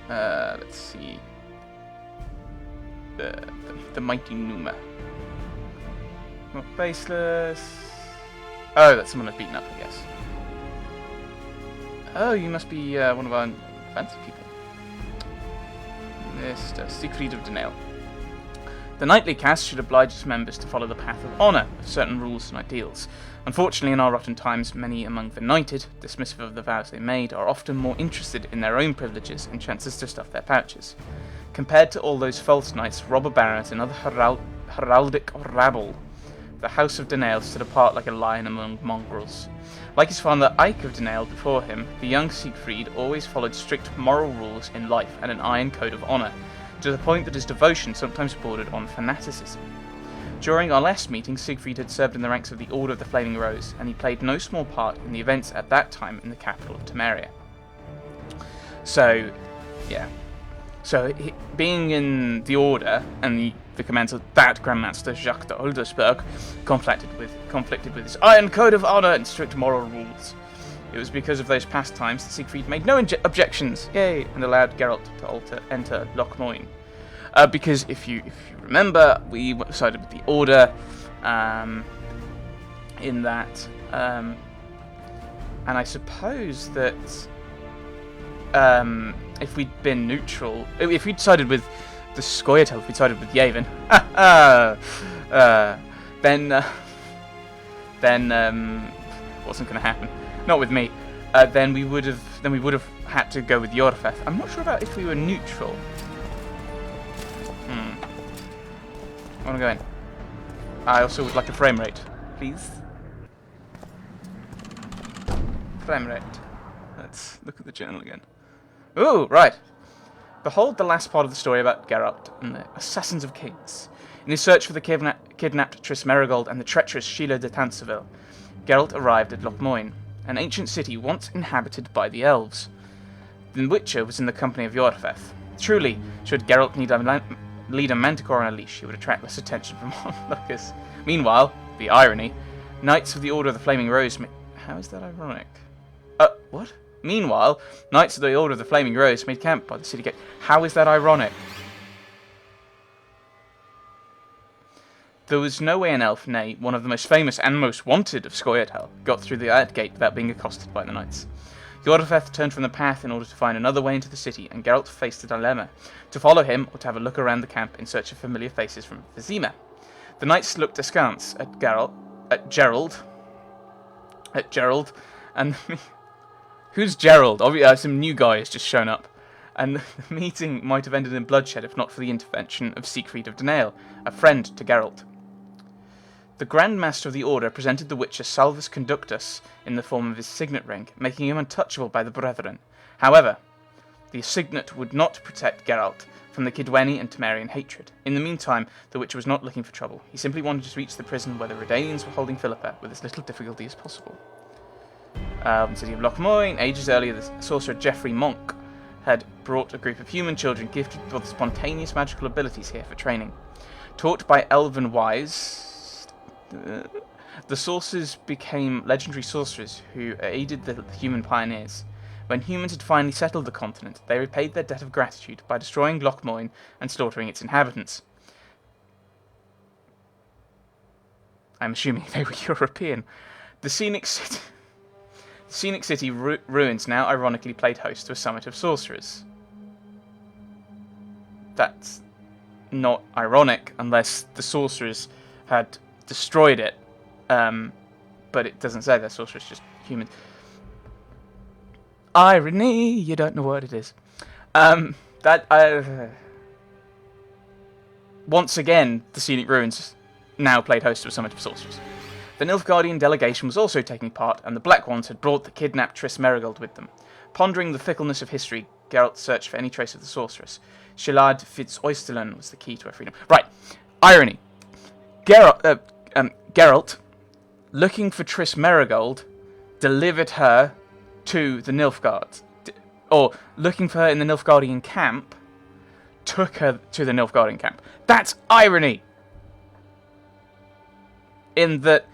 Let's see. The mighty Numa. Not baseless. Oh, that's someone I've beaten up, I guess. Oh, you must be one of our fancy people. Mr. Siegfried of Denale. The knightly caste should oblige its members to follow the path of honour, with certain rules and ideals. Unfortunately, in our rotten times, many among the knighted, dismissive of the vows they made, are often more interested in their own privileges and chances to stuff their pouches. Compared to all those false knights, robber barons, and other heraldic rabble, the House of Denale stood apart like a lion among mongrels. Like his father Ike of Denale before him, the young Siegfried always followed strict moral rules in life and an iron code of honour, to the point that his devotion sometimes bordered on fanaticism. During our last meeting, Siegfried had served in the ranks of the Order of the Flaming Rose, and he played no small part in the events at that time in the capital of Temeria. So, yeah. So, being in the Order, and the commands of that Grandmaster Jacques de Oldersberg conflicted with his iron code of honour and strict moral rules. It was because of those past times that Siegfried made no objections, yay, and allowed Geralt to enter Lochmoin. Because if you remember, we sided with the Order in that, and I suppose that if we'd been neutral, if we'd sided with the Scoia'tael, if we'd sided with Yavin, then wasn't going to happen. Not with me. Then we would have had to go with Yorfeth. I'm not sure about if we were neutral. I want to go in. I also would like a frame rate, please. Frame rate. Let's look at the journal again. Ooh, right. Behold the last part of the story about Geralt and the Assassins of Kings. In his search for the kidnapped Triss Merigold and the treacherous Sheila de Tanseville, Geralt arrived at Lochmoin, an ancient city once inhabited by the elves. The Witcher was in the company of Yorfeth. Truly, should Geralt lead a manticore on a leash, he would attract less attention from onlookers. Meanwhile, the irony, Knights of the Order of the Flaming Rose how is that ironic? What? Meanwhile, Knights of the Order of the Flaming Rose made camp by the city gate. How is that ironic? There was no way an elf, nay, one of the most famous and most wanted of Scoia'tael, got through that gate without being accosted by the knights. Yorfeth turned from the path in order to find another way into the city, and Geralt faced a dilemma, to follow him or to have a look around the camp in search of familiar faces from Vizima. The knights looked askance at Gerald, and who's Gerald? Obviously, some new guy has just shown up, and the meeting might have ended in bloodshed if not for the intervention of Siegfried of Denale, a friend to Geralt. The Grand Master of the Order presented the Witcher Salvus Conductus in the form of his signet ring, making him untouchable by the Brethren. However, the signet would not protect Geralt from the Kidweni and Temerian hatred. In the meantime, the Witcher was not looking for trouble. He simply wanted to reach the prison where the Redanians were holding Philippa with as little difficulty as possible. In the city of Lochmoin, ages earlier, the sorcerer Geoffrey Monk had brought a group of human children gifted with spontaneous magical abilities here for training. Taught by elven wise, the sorcerers became legendary sorcerers who aided the human pioneers. When humans had finally settled the continent, they repaid their debt of gratitude by destroying Lochmoin and slaughtering its inhabitants. I'm assuming they were European. The scenic city ruins now ironically played host to a summit of sorcerers. That's not ironic unless the sorcerers had destroyed it, but it doesn't say they're sorcerers, just human. Irony, you don't know what it is. Once again, the scenic ruins now played host to a summit of sorcerers. The Nilfgaardian delegation was also taking part, and the Black Ones had brought the kidnapped Triss Merigold with them. Pondering the fickleness of history, Geralt searched for any trace of the sorceress. Shilad Fitz-Oystelen was the key to her freedom. Right, irony. Geralt, looking for Triss Merigold, delivered her to the Nilfgaard. Or, looking for her in the Nilfgaardian camp, took her to the Nilfgaardian camp. That's irony! In that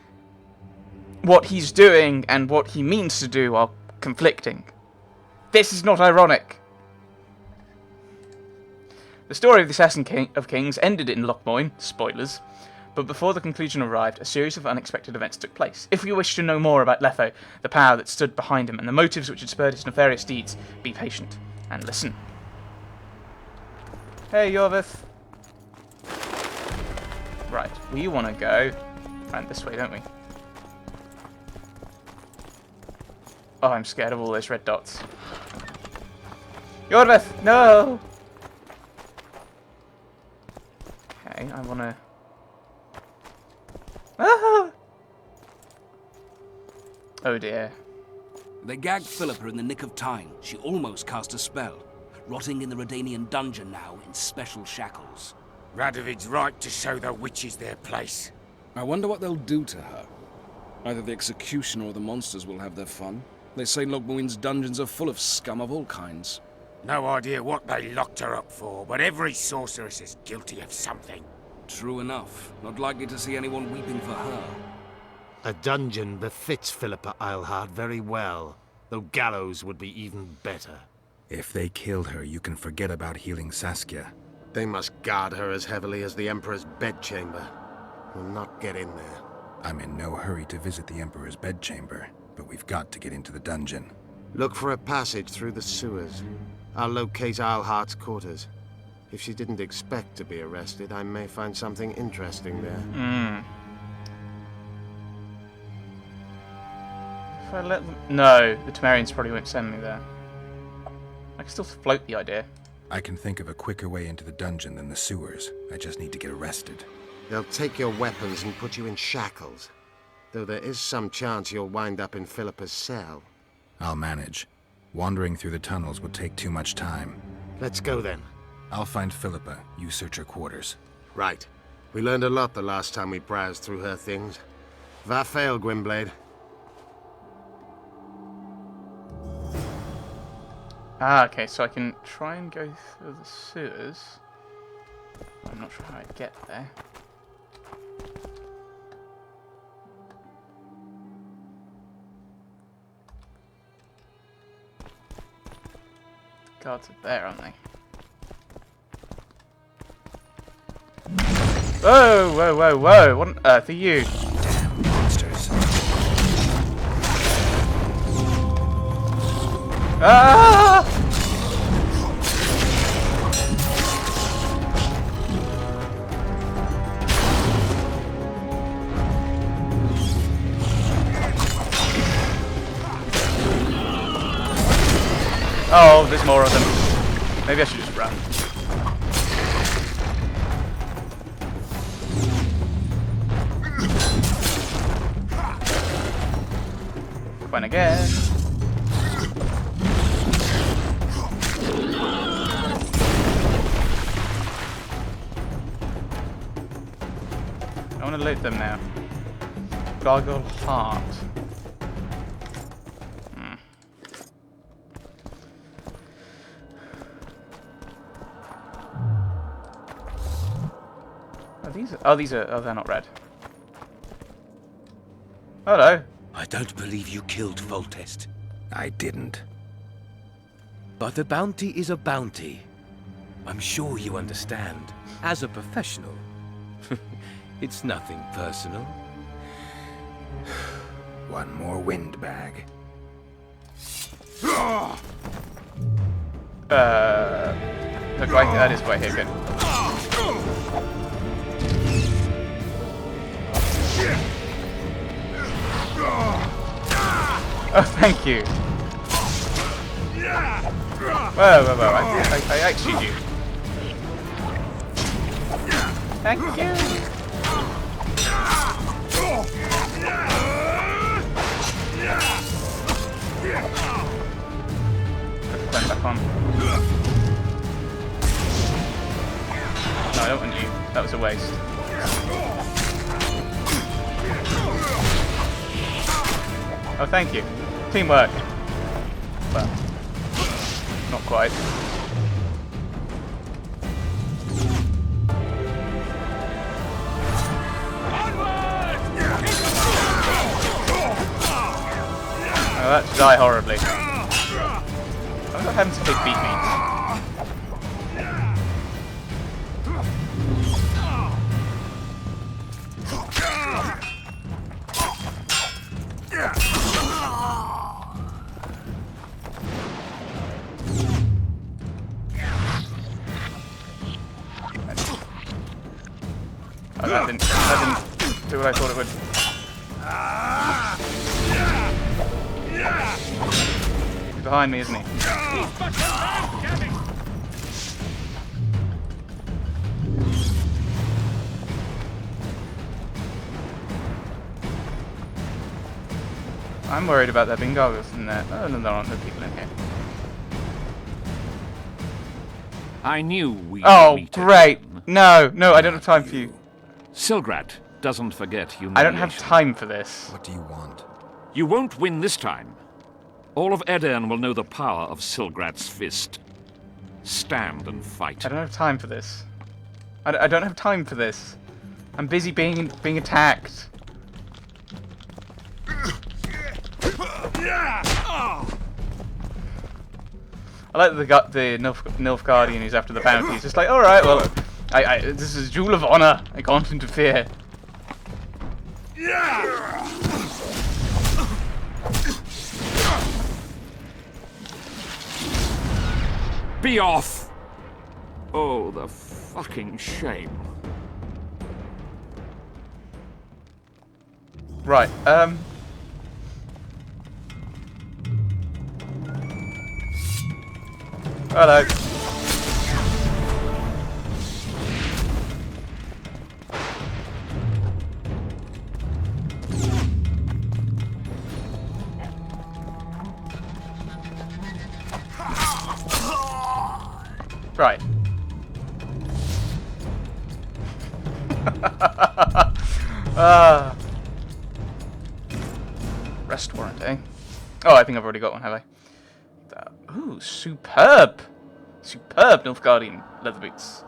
what he's doing and what he means to do are conflicting. This is not ironic. The story of the Assassin of Kings ended in Lochmoyne, spoilers, but before the conclusion arrived, a series of unexpected events took place. If you wish to know more about Letho, the power that stood behind him, and the motives which had spurred his nefarious deeds, be patient and listen. Hey, Yorvith. Right, we want to go around this way, don't we? Oh, I'm scared of all those red dots. Yorvith, no! Okay, I want to... Ah! Oh dear. They gagged Philippa in the nick of time. She almost cast a spell. Rotting in the Redanian dungeon now in special shackles. Radovid's right to show the witches their place. I wonder what they'll do to her. Either the executioner or the monsters will have their fun. They say Lochmoyne's dungeons are full of scum of all kinds. No idea what they locked her up for, but every sorceress is guilty of something. True enough. Not likely to see anyone weeping for her. A dungeon befits Philippa Eilhart very well, though gallows would be even better. If they killed her, you can forget about healing Saskia. They must guard her as heavily as the Emperor's bedchamber. We'll not get in there. I'm in no hurry to visit the Emperor's bedchamber, but we've got to get into the dungeon. Look for a passage through the sewers. I'll locate Eilhart's quarters. If she didn't expect to be arrested, I may find something interesting there. If I let them... No, the Temerians probably won't send me there. I can still float the idea. I can think of a quicker way into the dungeon than the sewers. I just need to get arrested. They'll take your weapons and put you in shackles. Though there is some chance you'll wind up in Philippa's cell. I'll manage. Wandering through the tunnels would take too much time. Let's go then. I'll find Philippa. You search her quarters. Right. We learned a lot the last time we browsed through her things. Va fail, Gwynblade. Ah, okay, so I can try and go through the sewers. I'm not sure how I'd get there. Guards are there, aren't they? Whoa, whoa, whoa, whoa! What on earth are you? Damn monsters. Ah! Oh, there's more of them. Maybe I should just run. When again. I want to loot them now. Gargle heart. Oh, they're not red. Hello. I don't believe you killed Voltest. I didn't. But a bounty is a bounty. I'm sure you understand. As a professional. It's nothing personal. One more windbag. Look right, that is right here, good. Oh, thank you. Whoa, whoa, whoa, I actually do. Thank you. Put the gun back on. No, I don't want you. That was a waste. Oh, thank you. Teamwork. Well, not quite. Oh, that's die horribly. I'm not having to take beat me. Oh, that didn't do what I thought it would. He's behind me, isn't he? I'm worried about there being goggles in there. Oh, no, there aren't no people in here. I knew we'd Oh, meet great. again. No, I don't have time for you. Silgrad doesn't forget humiliation. I don't have time for this. What do you want? You won't win this time. All of Edern will know the power of Silgrad's fist. Stand and fight. I don't have time for this. I don't have time for this. I'm busy being attacked. I like the Nilfgaardian who's after the bounty. He's just like, all right, well, this is Jewel of Honor. I can't interfere. Be off! Oh, the fucking shame. Right. Hello. Right. Rest warrant, eh? Oh, I think I've already got one, have I? Ooh, superb! Superb Nilfgaardian leather boots.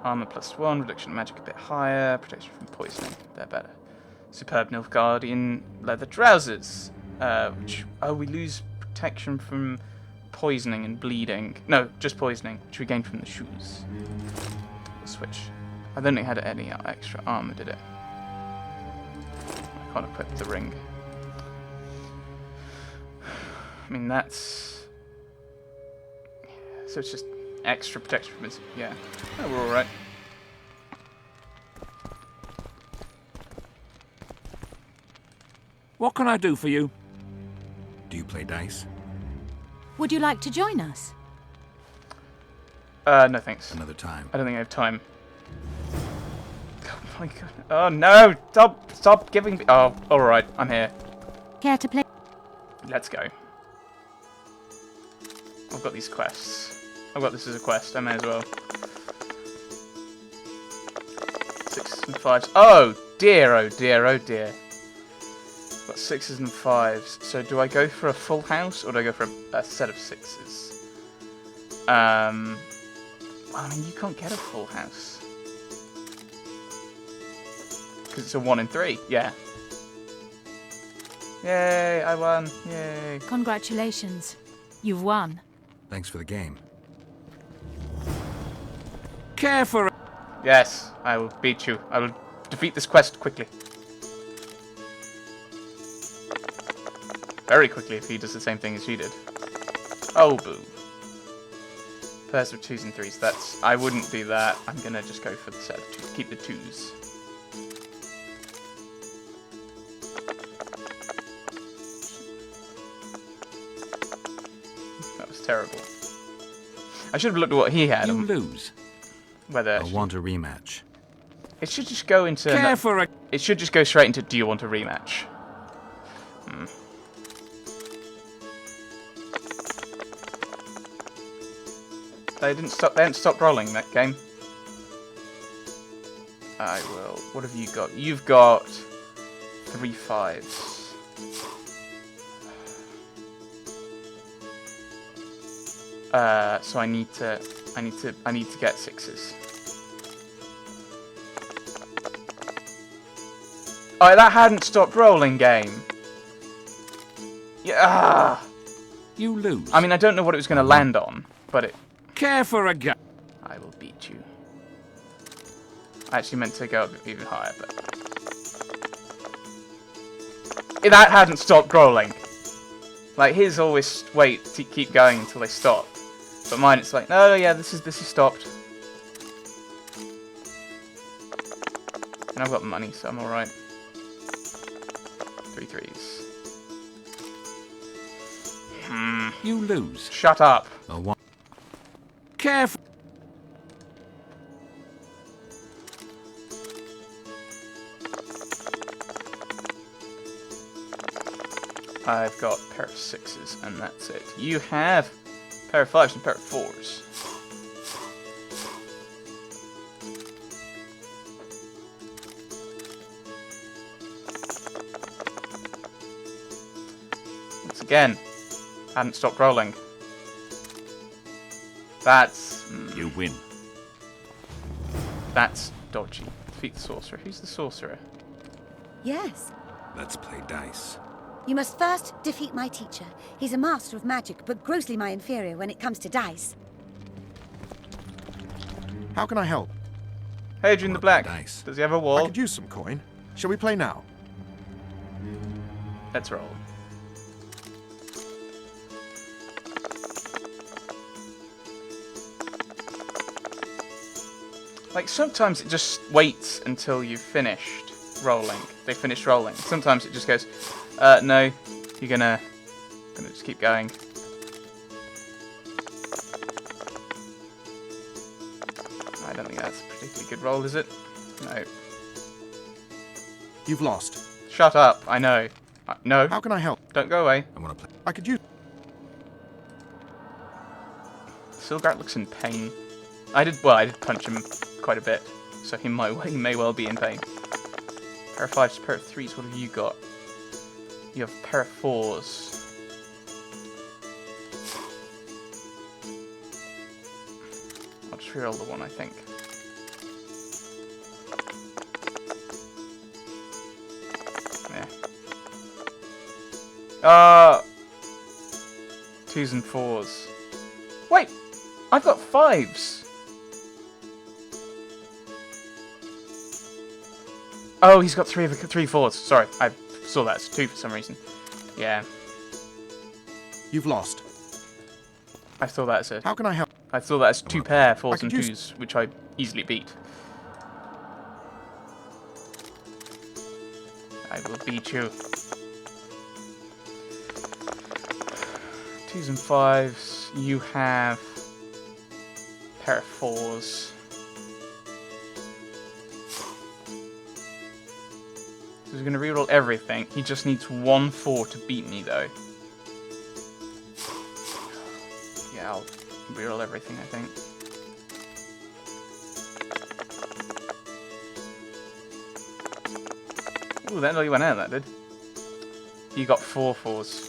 Armor +1, reduction of magic a bit higher, protection from poisoning, they're better. Superb Nilfgaardian leather trousers. We lose protection from poisoning and bleeding. No, just poisoning, which we gain from the shoes. We'll switch. I don't think it had any extra armor, did it? I can't equip the ring. I mean, that's... So it's just extra protection from his... Yeah. Oh, we're alright. What can I do for you? Do you play dice? Would you like to join us? No thanks. Another time. I don't think I have time. Oh my god. Oh no! Stop giving me... Oh, alright. I'm here. Care to play? Let's go. I've got these quests. I've got this as a quest. I may as well. 6s and 5s. Oh dear, oh dear, oh dear. Got 6s and 5s. So do I go for a full house or do I go for a set of 6s? Well, I mean, you can't get a full house. Because it's a 1 in 3. Yeah. Yay, I won. Yay. Congratulations. You've won. Thanks for the game. Care for... Yes, I will beat you. I will defeat this quest quickly. Very quickly if he does the same thing as you did. Oh, boo. Pairs of 2s and 3s. That's... I wouldn't do that. I'm gonna just go for the set of 2s. Keep the 2s. That was terrible. I should have looked at what he had. You lose. Whether... I'll want a rematch. It should just go into... Care for a... It should just go straight into, do you want a rematch? They hadn't stopped rolling that game. I will. What have you got? You've got 3 5s. So I need to get 6s. Oh, that hadn't stopped rolling, game. Yeah. You lose. I mean, I don't know what it was going to land on, but it... Care for a gag. I will beat you. I actually meant to go up even higher, but... That hadn't stopped rolling. Like, his always wait to keep going until they stop. But mine, it's like, no, yeah, this is stopped. And I've got money, so I'm alright. 3 threes. You lose. Shut up. A 1. Care for... I've got a pair of 6s, and that's it. You have a pair of 5s and a pair of 4s. Once again, hadn't stopped rolling. That's... You win. That's dodgy. Defeat the sorcerer. Who's the sorcerer? Yes. Let's play dice. You must first defeat my teacher. He's a master of magic, but grossly my inferior when it comes to dice. How can I help? Hadrian the Black. Dice. Does he have a I wall? could use some coin. Shall we play now? Let's roll. Like, sometimes it just waits until you've finished rolling. They finish rolling. Sometimes it just goes, no, you're gonna just keep going. I don't think that's a particularly good roll, is it? No. You've lost. Shut up, I know. No. How can I help? Don't go away. I want to play. I could use... Silgrat looks in pain. I did punch him quite a bit, so he may well be in pain. Pair of 5s, pair of 3s, what have you got? You have a pair of 4s. I'll just reroll the 1, I think. Yeah. 2s and 4s. Wait! I've got 5s! Oh, he's got 3 4s. Sorry, I saw that as 2 for some reason. Yeah. You've lost. I saw that as a... How can I help? I saw that as 2 pair 4s and could use- 2s, which I easily beat. I will beat you. 2s and 5s. You have a pair of 4s. So he's going to reroll everything. He just needs 1 4 to beat me, though. Yeah, I'll reroll everything, I think. Ooh, that nearly went out, that did. You got 4 4s.